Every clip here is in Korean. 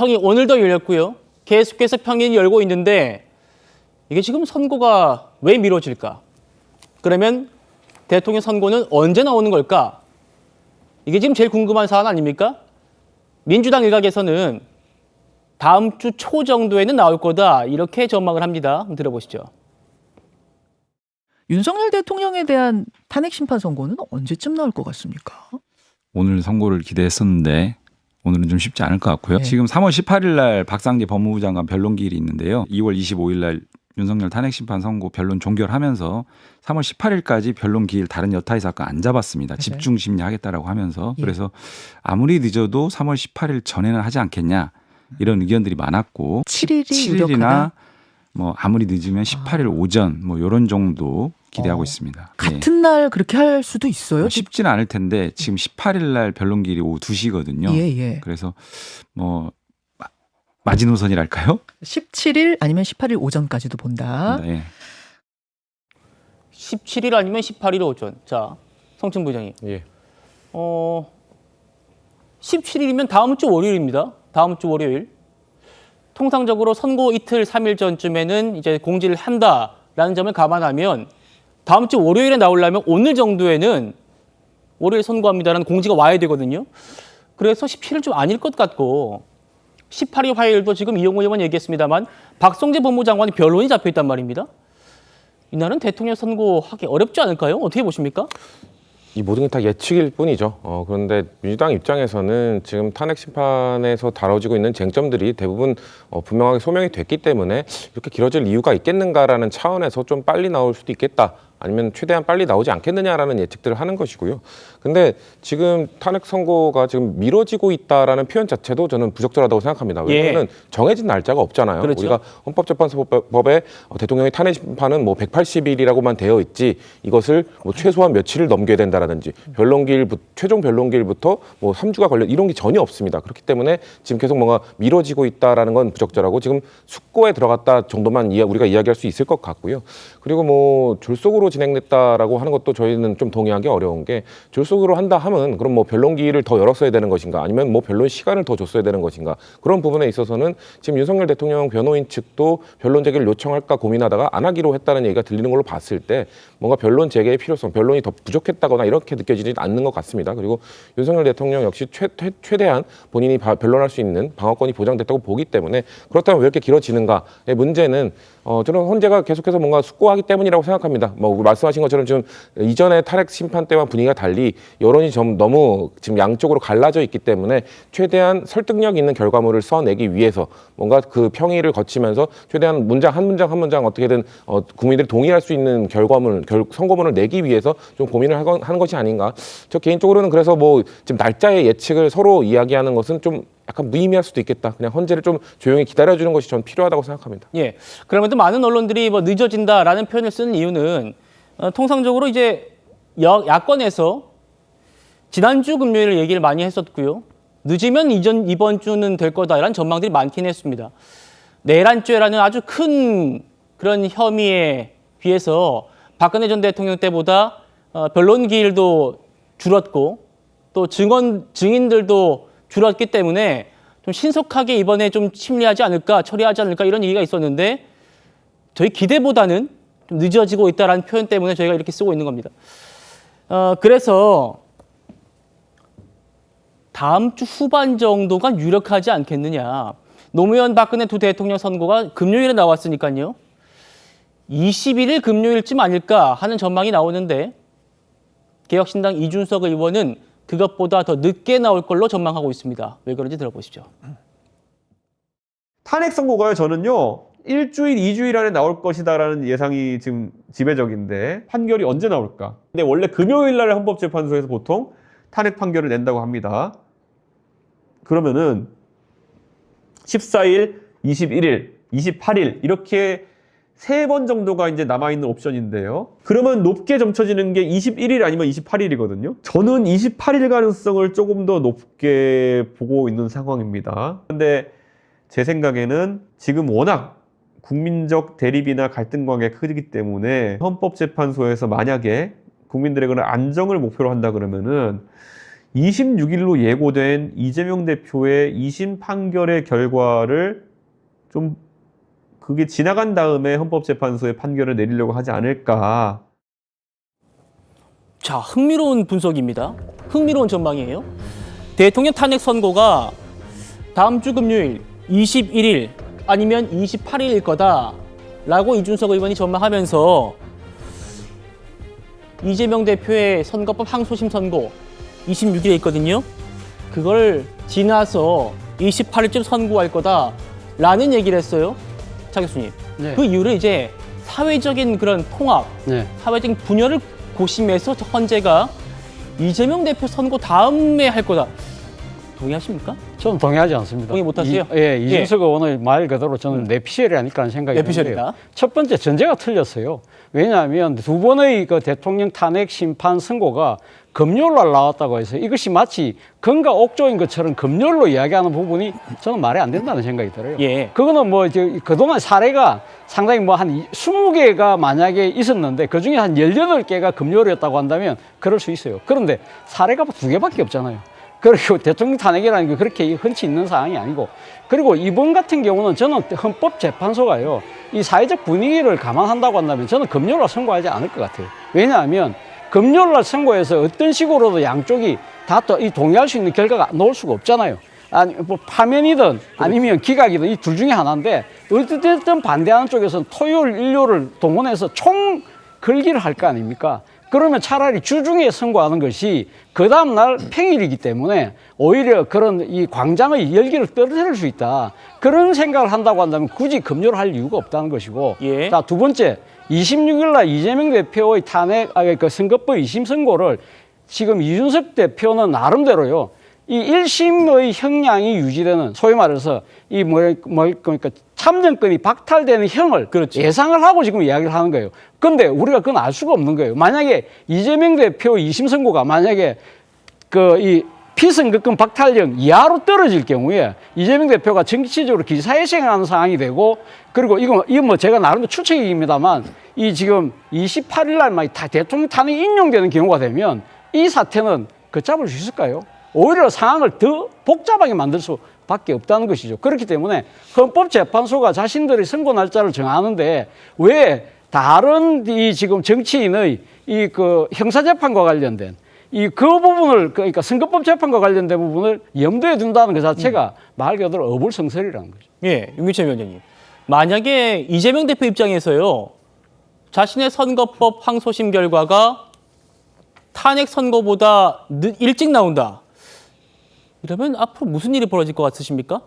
평이 오늘도 열렸고요. 계속해서 평이 열고 있는데 이게 지금 선고가 왜 미뤄질까? 그러면 대통령 선고는 언제 나오는 걸까? 이게 지금 제일 궁금한 사안 아닙니까? 민주당 일각에서는 다음 주 초 정도에는 나올 거다 이렇게 전망을 합니다. 한번 들어보시죠. 윤석열 대통령에 대한 탄핵 심판 선고는 언제쯤 나올 것 같습니까? 오늘 선고를 기대했었는데 오늘은 좀 쉽지 않을 것 같고요. 네. 지금 3월 18일 날 박상기 법무부 장관 변론 기일이 있는데요. 2월 25일 날 윤석열 탄핵 심판 선고 변론 종결하면서 3월 18일까지 변론 기일 다른 여타의 사건 안 잡았습니다. 맞아요. 집중 심리하겠다라고 하면서 예. 그래서 아무리 늦어도 3월 18일 전에는 하지 않겠냐 이런 의견들이 많았고 7일이 7일이나 유력하다? 뭐 아무리 늦으면 18일 오전 뭐 이런 정도 기대하고 있습니다. 예. 같은 날 그렇게 할 수도 있어요? 쉽지는 않을 텐데 지금 18일 날 변론 기일이 오후 2시거든요. 예. 그래서 뭐 마지노선이랄까요? 17일 아니면 18일 오전까지도 본다. 네. 17일 아니면 18일 오전. 자, 성춘 부장님. 예. 17일이면 다음 주 월요일입니다. 다음 주 월요일. 통상적으로 선고 이틀, 3일 전쯤에는 이제 공지를 한다라는 점을 감안하면 다음 주 월요일에 나오려면 오늘 정도에는 월요일 선고합니다라는 공지가 와야 되거든요. 그래서 17일 좀 아닐 것 같고 18일 화요일도 지금 이용호 의원 얘기했습니다만 박성재 법무장관이 변론이 잡혀 있단 말입니다. 이날은 대통령 선고하기 어렵지 않을까요? 어떻게 보십니까? 이 모든 게 다 예측일 뿐이죠. 그런데 민주당 입장에서는 지금 탄핵 심판에서 다뤄지고 있는 쟁점들이 대부분 분명하게 소명이 됐기 때문에 이렇게 길어질 이유가 있겠는가라는 차원에서 좀 빨리 나올 수도 있겠다. 아니면 최대한 빨리 나오지 않겠느냐라는 예측들을 하는 것이고요. 근데 지금 탄핵 선고가 지금 미뤄지고 있다라는 표현 자체도 저는 부적절하다고 생각합니다. 왜냐하면 정해진 날짜가 없잖아요. 그렇죠. 우리가 헌법재판소법에 대통령의 탄핵 심판은 뭐 180일이라고만 되어 있지 이것을 뭐 최소한 며칠을 넘겨야 된다라든지 최종 변론기일부터 뭐 3주가 걸려 이런 게 전혀 없습니다. 그렇기 때문에 지금 계속 뭔가 미뤄지고 있다라는 건 부적절하고 지금 숙고에 들어갔다 정도만 우리가 이야기할 수 있을 것 같고요. 그리고 뭐 졸속으로 진행됐다라고 하는 것도 저희는 좀 동의하기 어려운 게 졸속으로 한다 하면 그럼 뭐 변론기일을 더 열었어야 되는 것인가 아니면 뭐 변론 시간을 더 줬어야 되는 것인가 그런 부분에 있어서는 지금 윤석열 대통령 변호인 측도 변론 재개를 요청할까 고민하다가 안 하기로 했다는 얘기가 들리는 걸로 봤을 때 뭔가 변론 재개의 필요성, 변론이 더 부족했다거나 이렇게 느껴지지 않는 것 같습니다. 그리고 윤석열 대통령 역시 최대한 본인이 변론할 수 있는 방어권이 보장됐다고 보기 때문에 그렇다면 왜 이렇게 길어지는가의 문제는 저는 헌재가 계속해서 뭔가 숙고하기 때문이라고 생각합니다. 뭐 말씀하신 것처럼 지금 이전의 탄핵 심판 때와 분위기가 달리 여론이 좀 너무 지금 양쪽으로 갈라져 있기 때문에 최대한 설득력 있는 결과물을 써내기 위해서 뭔가 그 평의를 거치면서 최대한 한 문장 한 문장 어떻게든 국민들이 동의할 수 있는 선고문을 내기 위해서 좀 고민을 하는 것이 아닌가. 저 개인적으로는 그래서 뭐 지금 날짜의 예측을 서로 이야기하는 것은 좀 약간 무의미할 수도 있겠다. 그냥 헌재를 좀 조용히 기다려주는 것이 전 필요하다고 생각합니다. 예. 그러면도 많은 언론들이 뭐 늦어진다라는 표현을 쓰는 이유는 통상적으로 이제 야권에서 지난주 금요일 얘기를 많이 했었고요. 늦으면 이번 주는 될 거다라는 전망들이 많긴 했습니다. 내란죄라는 아주 큰 그런 혐의에 비해서 박근혜 전 대통령 때보다 변론 기일도 줄었고 또 증인들도 줄었기 때문에 좀 신속하게 이번에 좀 처리하지 않을까 이런 얘기가 있었는데 저희 기대보다는 좀 늦어지고 있다라는 표현 때문에 저희가 이렇게 쓰고 있는 겁니다. 그래서 다음 주 후반 정도가 유력하지 않겠느냐. 노무현 박근혜 두 대통령 선고가 금요일에 나왔으니까요. 21일 금요일쯤 아닐까 하는 전망이 나오는데 개혁신당 이준석 의원은 그것보다 더 늦게 나올 걸로 전망하고 있습니다. 왜 그런지 들어보시죠. 탄핵 선고가요, 저는요, 일주일, 2주일 안에 나올 것이다라는 예상이 지금 지배적인데 판결이 언제 나올까? 근데 원래 금요일 날 헌법재판소에서 보통 탄핵 판결을 낸다고 합니다. 그러면은 14일, 21일, 28일 이렇게 3번 정도가 이제 남아있는 옵션인데요. 그러면 높게 점쳐지는 게 21일 아니면 28일이거든요. 저는 28일 가능성을 조금 더 높게 보고 있는 상황입니다. 근데 제 생각에는 지금 워낙 국민적 대립이나 갈등 관계가 크기 때문에 헌법재판소에서 만약에 국민들의 그런 안정을 목표로 한다 그러면은 26일로 예고된 이재명 대표의 2심 판결의 결과를 좀 그게 지나간 다음에 헌법재판소의 판결을 내리려고 하지 않을까. 자, 흥미로운 분석입니다. 흥미로운 전망이에요. 대통령 탄핵 선고가 다음 주 금요일 21일 아니면 28일일 거다라고 이준석 의원이 전망하면서 이재명 대표의 선거법 항소심 선고 26일에 있거든요. 그걸 지나서 28일쯤 선고할 거다라는 얘기를 했어요. 차 교수님. 네. 그 이유를 이제 사회적인 그런 통합, 네. 사회적인 분열을 고심해서 헌재가 이재명 대표 선고 다음에 할 거다. 동의하십니까? 저는 동의하지 않습니다. 동의 못하세요? 이준석 의원의 말 그대로 저는 뇌피셜이 아닐까 하는 생각이 뇌피셜이다. 드는데요. 첫 번째 전제가 틀렸어요. 왜냐하면 두 번의 그 대통령 탄핵 심판 선고가 금요일날 나왔다고 해서 이것이 마치 건가 옥조인 것처럼 금요일로 이야기하는 부분이 저는 말이 안 된다는 생각이 들어요. 예. 그거는 뭐 그동안 사례가 상당히 뭐 한 20개가 만약에 있었는데 그중에 한 18개가 금요일이었다고 한다면 그럴 수 있어요. 그런데 사례가 2개밖에 없잖아요. 그리고 대통령 탄핵이라는 게 그렇게 흔치 있는 사항이 아니고, 그리고 이번 같은 경우는 저는 헌법재판소가요, 이 사회적 분위기를 감안한다고 한다면 저는 금요일날 선고하지 않을 것 같아요. 왜냐하면 금요일날 선고해서 어떤 식으로도 양쪽이 다 또 이 동의할 수 있는 결과가 나올 수가 없잖아요. 아니 뭐 파면이든 아니면 기각이든 이 둘 중에 하나인데, 어쨌든 반대하는 쪽에서는 토요일 일요일을 동원해서 총 걸기를 할 거 아닙니까? 그러면 차라리 주중에 선고하는 것이 그 다음날 평일이기 때문에 오히려 그런 이 광장의 열기를 떨어뜨릴 수 있다. 그런 생각을 한다고 한다면 굳이 금요를 할 이유가 없다는 것이고. 예. 자, 두 번째, 26일 날 이재명 대표의 탄핵, 그 선거법 2심 선고를 지금 이준석 대표는 나름대로요, 이 1심의 형량이 유지되는, 소위 말해서 이 그러니까 참정권이 박탈되는 형을 그렇죠. 예상을 하고 지금 이야기를 하는 거예요. 근데 우리가 그건 알 수가 없는 거예요. 만약에 이재명 대표 2심 선고가 만약에 그 이 피선거권 박탈령 이하로 떨어질 경우에 이재명 대표가 정치적으로 기사회생하는 상황이 되고, 그리고 이건 뭐 제가 나름대로 추측입니다만, 이 지금 28일 날 막 대통령 탄핵 인용되는 경우가 되면 이 사태는 걷잡을 수 있을까요? 오히려 상황을 더 복잡하게 만들 수밖에 없다는 것이죠. 그렇기 때문에 헌법재판소가 자신들의 선고 날짜를 정하는데 왜 다른 이 지금 정치인의 이 그 형사재판과 관련된 이 그 부분을, 그러니까 선거법 재판과 관련된 부분을 염두에 둔다는 것 자체가 말 그대로 어불성설이라는 거죠. 예, 윤기철 위원장님. 만약에 이재명 대표 입장에서요, 자신의 선거법 항소심 결과가 탄핵 선고보다 일찍 나온다. 이러면 앞으로 무슨 일이 벌어질 것 같으십니까?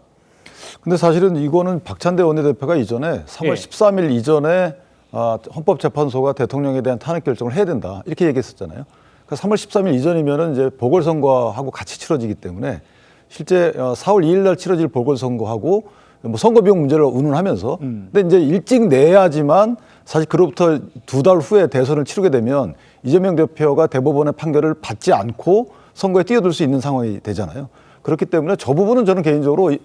근데 사실은 이거는 박찬대 원내대표가 이전에 3월 예. 13일 이전에 헌법재판소가 대통령에 대한 탄핵 결정을 해야 된다, 이렇게 얘기했었잖아요. 그러니까 3월 13일 이전이면은 이제 보궐선거하고 같이 치러지기 때문에 실제 4월 2일 날 치러질 보궐선거하고 뭐 선거비용 문제를 운운하면서 근데 이제 일찍 내야지만 사실 그로부터 2달 후에 대선을 치르게 되면 이재명 대표가 대법원의 판결을 받지 않고 선거에 뛰어들 수 있는 상황이 되잖아요. 그렇기 때문에 저 부분은 저는 개인적으로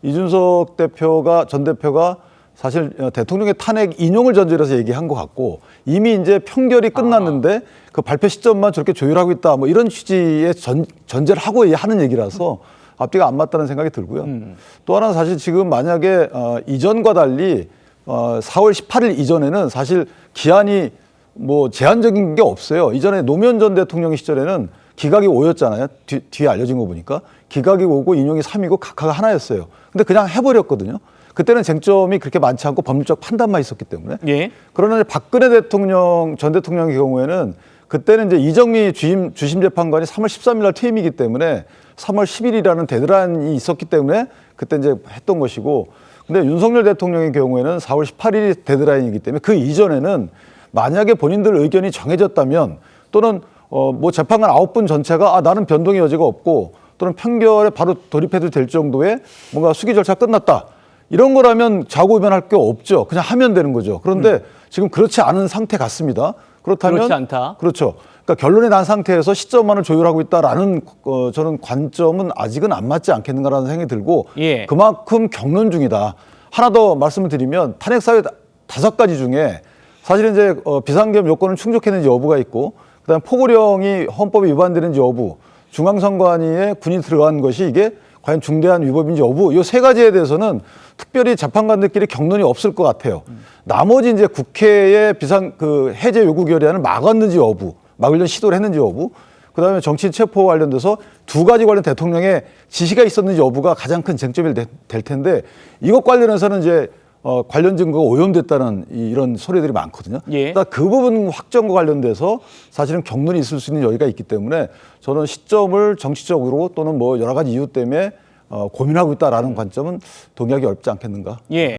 이준석 대표가, 전 대표가 사실 대통령의 탄핵 인용을 전제로 해서 얘기한 것 같고, 이미 이제 판결이 끝났는데 그 발표 시점만 저렇게 조율하고 있다, 뭐 이런 취지의 전제를 하고 하는 얘기라서 앞뒤가 안 맞다는 생각이 들고요. 또 하나는 사실 지금 만약에 이전과 달리 4월 18일 이전에는 사실 기한이 뭐 제한적인 게 없어요. 이전에 노무현 전 대통령 시절에는 기각이 5였잖아요. 뒤에 알려진 거 보니까 기각이 5고 인용이 3이고 각하가 하나였어요. 근데 그냥 해버렸거든요. 그때는 쟁점이 그렇게 많지 않고 법률적 판단만 있었기 때문에. 예. 그러나 박근혜 전 대통령의 경우에는 그때는 이제 이정미 주심 재판관이 3월 13일 날 퇴임이기 때문에 3월 10일이라는 데드라인이 있었기 때문에 그때 이제 했던 것이고, 근데 윤석열 대통령의 경우에는 4월 18일이 데드라인이기 때문에 그 이전에는 만약에 본인들 의견이 정해졌다면, 또는 뭐 재판관 9분 전체가 나는 변동의 여지가 없고, 또는 판결에 바로 돌입해도 될 정도의 뭔가 수기 절차 끝났다, 이런 거라면 자고우변할 게 없죠. 그냥 하면 되는 거죠. 그런데 지금 그렇지 않은 상태 같습니다. 그렇다면 그렇지 않다. 그렇죠. 그러니까 결론이 난 상태에서 시점만을 조율하고 있다라는 저는 관점은 아직은 안 맞지 않겠는가라는 생각이 들고, 예. 그만큼 경론 중이다. 하나 더 말씀을 드리면 탄핵 사유 5가지 중에 사실은 이제 비상계엄 요건을 충족했는지 여부가 있고, 그다음 포고령이 헌법에 위반되는지 여부, 중앙선관위에 군이 들어간 것이 이게 과연 중대한 위법인지 여부 이 세 가지에 대해서는 특별히 재판관들끼리 격론이 없을 것 같아요. 나머지 이제 국회의 해제 요구 결의안을 막았는지 여부, 막으려는 시도를 했는지 여부, 그다음에 정치인 체포 관련돼서 두 가지 관련 대통령의 지시가 있었는지 여부가 가장 큰 쟁점이 될 텐데 이것 관련해서는 이제 관련 증거가 오염됐다는 이런 소리들이 많거든요. 예. 그러니까 그 부분 확정과 관련돼서 사실은 격론이 있을 수 있는 여지가 있기 때문에 저는 시점을 정치적으로 또는 뭐 여러 가지 이유 때문에 고민하고 있다라는 관점은 동의하기 어렵지 않겠는가. 예.